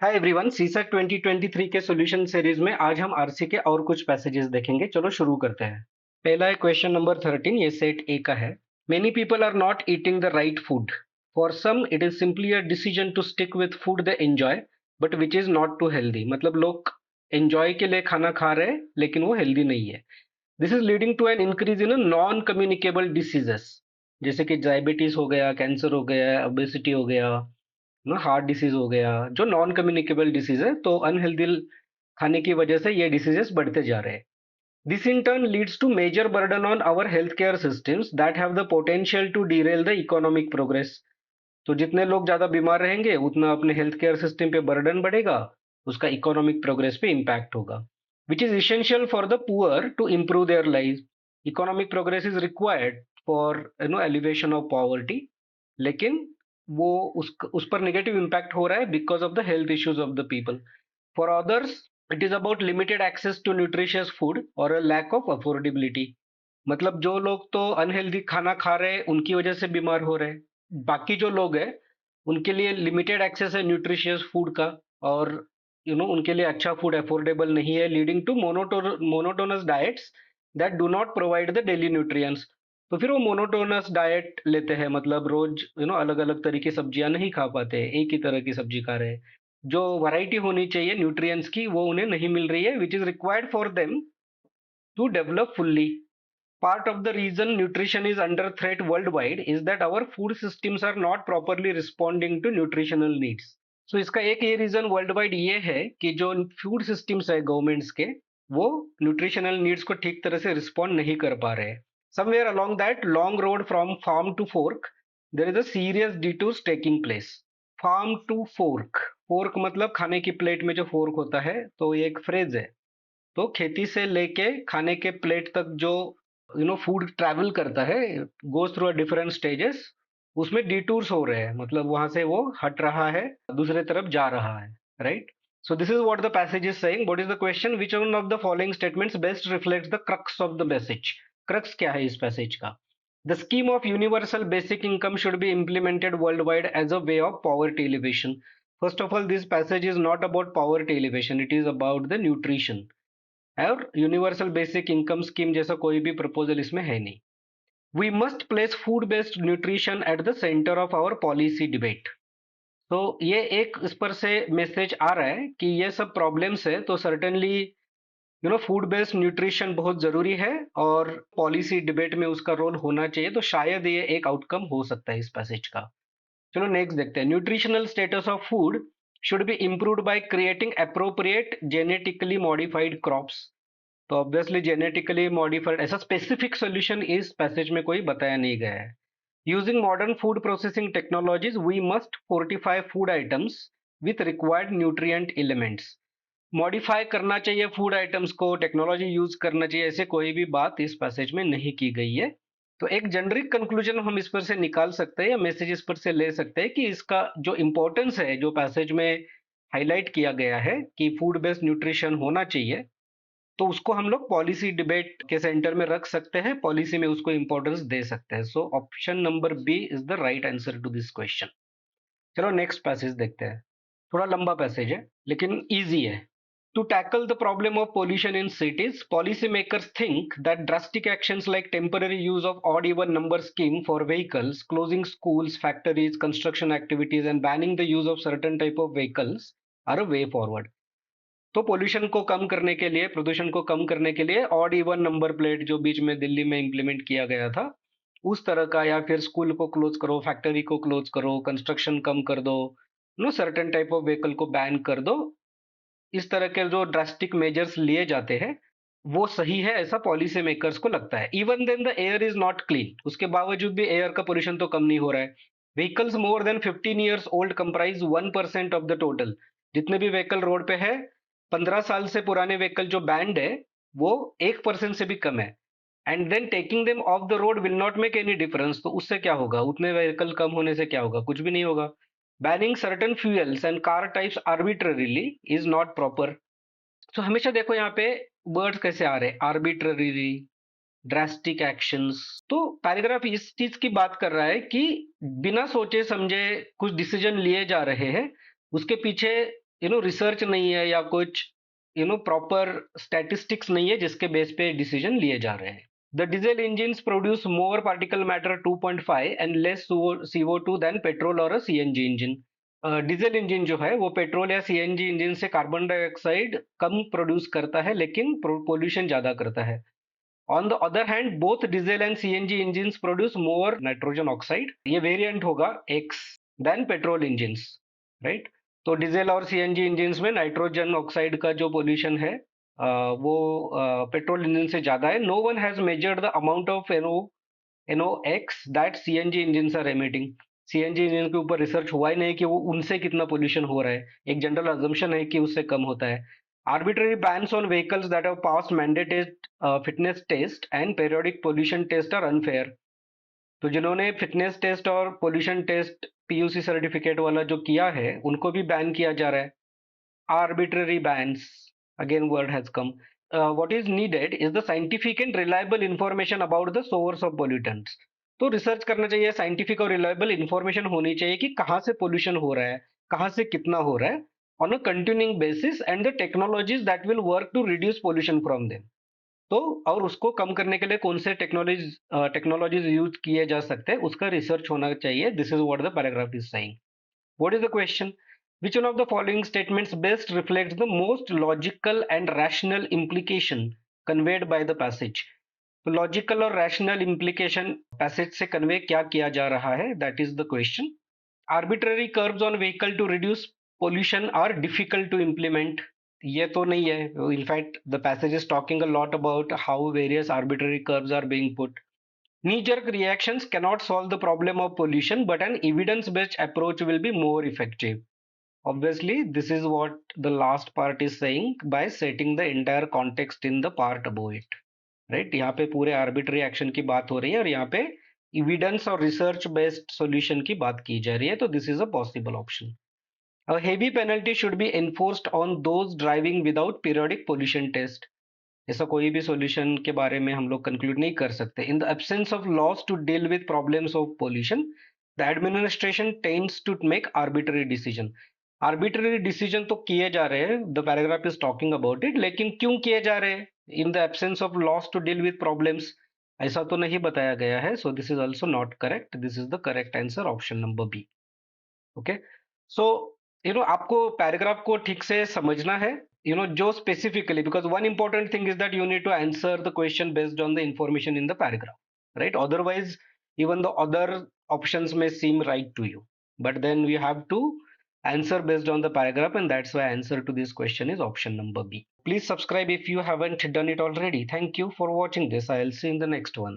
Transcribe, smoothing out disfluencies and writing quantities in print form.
Hi everyone, CSAT 2023 के solution series में आज हम आरसी के और कुछ पैसेजेस देखेंगे। चलो शुरू करते हैं। पहला है क्वेश्चन नंबर 13, ये सेट ए का है। Many people are not eating the right food. For some it is simply a decision to stick with food they enjoy but which is not too healthy. मतलब लोग enjoy के लिए खाना खा रहे हैं लेकिन वो हेल्दी नहीं है। This is leading to an increase in non communicable diseases, जैसे कि डायबिटीज हो गया, कैंसर हो गया, ओबेसिटी हो गया, ना हार्ट डिसीज हो गया, जो नॉन कम्युनिकेबल डिसीज है। तो अनहेल्दी खाने की वजह से ये डिसीजेस बढ़ते जा रहे हैं। This in turn leads to major burden on our health care systems that have the potential to derail the economic progress. तो जितने लोग ज्यादा बीमार रहेंगे उतना अपने हेल्थ केयर सिस्टम पे बर्डन बढ़ेगा, उसका इकोनॉमिक प्रोग्रेस पे इम्पैक्ट होगा, which is essential for the poor to improve their life. Economic progress is required for elevation of poverty, लेकिन वो उस पर नेगेटिव इम्पैक्ट हो रहा है because of the health issues of the people. For others it is about limited access to nutritious food और a lack of affordability. मतलब जो लोग तो अनहेल्दी खाना खा रहे हैं उनकी वजह से बीमार हो रहे हैं, बाकी जो लोग हैं उनके लिए लिमिटेड एक्सेस है न्यूट्रिशियस फूड का, और उनके लिए अच्छा फूड अफोर्डेबल नहीं है, leading to monotonous diets that do not provide the daily nutrients. तो फिर वो मोनोटोनस डाइट लेते हैं, मतलब रोज अलग अलग तरह की सब्जियां नहीं खा पाते, एक ही तरह की सब्जी खा रहे हैं। जो वैरायटी होनी चाहिए न्यूट्रिएंट्स की वो उन्हें नहीं मिल रही है, which is required for them to develop fully. Part of the reason nutrition is under threat worldwide is that our food systems are not properly responding to nutritional needs. So इसका एक ये रीजन वर्ल्ड वाइड ये है कि जो food systems है governments के, वो न्यूट्रिशनल नीड्स को ठीक तरह से रिस्पॉन्ड नहीं कर पा रहे हैं। Somewhere along that long road from farm to fork there is a serious detours taking place. Farm to fork, fork मतलब खाने की प्लेट में जो फोर्क होता है, तो ये एक फ्रेज है। तो खेती से लेके खाने के प्लेट तक जो फूड ट्रैवल करता है, goes through a different stages, उसमें डिटूर्स हो रहे हैं, मतलब वहां से वो हट रहा है, दूसरे तरफ जा रहा है, right. So this is what the passage is saying. What is the question? Which one of the following statements best reflects the crux of the message? Crux क्या है इस पैसेज का? The scheme of universal basic income should be implemented worldwide as a way of poverty elevation. First of all, this passage is not about poverty elevation, it is about the nutrition। और universal basic income scheme जैसा कोई भी proposal इसमें है नहीं। We must place food based nutrition at the centre of our policy debate. तो ये एक इस पर से मैसेज आ रहा है कि ये सब प्रॉब्लम्स है तो सर्टेनली फूड बेस्ड न्यूट्रिशन बहुत जरूरी है और पॉलिसी डिबेट में उसका रोल होना चाहिए। तो शायद ये एक आउटकम हो सकता है इस पैसेज का। चलो नेक्स्ट देखते हैं। Nutritional status of food should be improved by creating appropriate genetically modified crops. तो ऑब्वियसली जेनेटिकली मॉडिफाइड ऐसा स्पेसिफिक सोल्यूशन इस पैसेज में कोई बताया नहीं गया है। Using modern food processing technologies we must fortify food items with required nutrient elements. Modify करना चाहिए फूड आइटम्स को, टेक्नोलॉजी यूज करना चाहिए, ऐसे कोई भी बात इस पैसेज में नहीं की गई है। तो एक जेनरिक कंक्लूजन हम इस पर से निकाल सकते हैं या मैसेज इस पर से ले सकते हैं कि इसका जो इंपॉर्टेंस है, जो पैसेज में हाईलाइट किया गया है कि फूड बेस्ड न्यूट्रिशन होना चाहिए, तो उसको हम लोग पॉलिसी डिबेट के सेंटर में रख सकते हैं, पॉलिसी में उसको इंपॉर्टेंस दे सकते हैं। So option number B is the right answer to this question. चलो नेक्स्ट पैसेज देखते हैं। थोड़ा लंबा पैसेज है लेकिन इजी है। To tackle the problem of pollution in cities, policymakers think that drastic actions like temporary use of odd even number scheme for vehicles, closing schools, factories, construction activities, and banning the use of certain type of vehicles are a way forward. तो pollution को कम करने के लिए, प्रदूषण को कम करने के लिए ऑड इवन नंबर प्लेट जो बीच में दिल्ली में इंप्लीमेंट किया गया था, उस तरह का, या फिर स्कूल को क्लोज करो, फैक्ट्री को क्लोज करो, कंस्ट्रक्शन कम कर दो, सर्टेन टाइप ऑफ व्हीकल को बैन कर दो, इस तरह के जो ड्रास्टिक मेजर्स लिए जाते हैं वो सही है, ऐसा पॉलिसी मेकर्स को लगता है। Even then the air is not clean, उसके बावजूद भी एयर का पोल्यूशन तो कम नहीं हो रहा है। Vehicles more than 15 years old comprise 1% of the total. जितने भी व्हीकल रोड पे है, 15 साल से पुराने व्हीकल जो बैंड है वो 1% से भी कम है। And then taking them off the road will not make any difference. तो उससे क्या होगा? उतने व्हीकल कम होने से क्या होगा? कुछ भी नहीं होगा। Banning certain fuels and car types arbitrarily is not proper. तो हमेशा देखो यहाँ पे वर्ड्स कैसे आ रहे हैं, आर्बिट्ररीली, ड्रास्टिक एक्शंस। तो पैराग्राफ इस चीज की बात कर रहा है कि बिना सोचे समझे कुछ डिसीजन लिए जा रहे हैं, उसके पीछे रिसर्च नहीं है या कुछ प्रॉपर स्टैटिस्टिक्स नहीं है जिसके बेस पे डिसीजन लिए जा रहे हैं. The diesel engines produce more particle matter 2.5 and less CO2 then petrol और सीएनजी इंजन. डीजल इंजन जो है वो पेट्रोल या सीएनजी इंजन से कार्बन डाइऑक्साइड कम प्रोड्यूस करता है लेकिन पोल्यूशन ज्यादा करता है. On the other hand both diesel and CNG engine produce more nitrogen oxide. ये वेरिएंट होगा x then petrol engine, right. तो डीजल और सीएनजी इंजन में नाइट्रोजन ऑक्साइड का जो पोल्यूशन है वो पेट्रोल इंजन से ज्यादा है. No one has measured the amount of NOx that CNG engine are emitting. CNG engine के ऊपर रिसर्च हुआ ही नहीं कि वो उनसे कितना पोल्यूशन हो रहा है. एक जनरल अजम्पशन है कि उससे कम होता है. Arbitrary bans on vehicles that have pass mandated fitness test and periodic pollution test are unfair. तो जिन्होंने फिटनेस टेस्ट और पोल्यूशन टेस्ट पीयूसी सर्टिफिकेट वाला जो किया है उनको भी बैन किया जा रहा है. Arbitrary bans, again word has come. what is needed is the scientific and reliable information about the source of pollutants. तो रिसर्च करना चाहिए, साइंटिफिक और रिलायबल इंफॉर्मेशन होनी चाहिए कि कहाँ से पोल्यूशन हो रहा है, कहाँ से कितना हो रहा है, on a continuing basis and the technologies that will work to reduce pollution from them. तो और उसको कम करने के लिए कौन से टेक्नोलॉजीज यूज किए जा सकते हैं उसका रिसर्च होना चाहिए. This is what the paragraph is saying. What is the question? Which one of the following statements best reflects the most logical and rational implication conveyed by the passage? तो logical और rational implication passage से convey क्या किया जा रहा है, that is the question. Arbitrary curves on vehicle to reduce pollution are difficult to implement. ये तो नहीं है. In fact the passage is talking a lot about how various arbitrary curves are being put. Knee jerk reactions cannot solve the problem of pollution, but an evidence based approach will be more effective. Obviously, this is what the last part is saying by setting the entire context in the part above it. Right? यहाँ पे पूरे arbitrary action की बात हो रही है और यहाँ पे evidence और research based solution की बात की जा रही है. तो this is a possible option. A heavy penalty should be enforced on those driving without periodic pollution test. ऐसा कोई भी solution के बारे में हम लोग conclude नहीं कर सकते. In the absence of laws to deal with problems of pollution, the administration tends to make arbitrary decision. Arbitrary decision तो किए जा रहे हैं, the paragraph is talking about it, लेकिन क्यों किए जा रहे हैं? In the absence of laws to deal with problems, ऐसा तो नहीं बताया गया है. So this is also not correct. This is the correct answer, option number B. Okay. So आपको पैराग्राफ को ठीक से समझना है, जो specifically, because one important thing is that you need to answer the question based on the information in the paragraph, right? Otherwise even the other options may seem right to you, but then we have to answer based on the paragraph, and that's why answer to this question is option number B. Please subscribe if you haven't done it already. Thank you for watching this. I'll see you in the next one.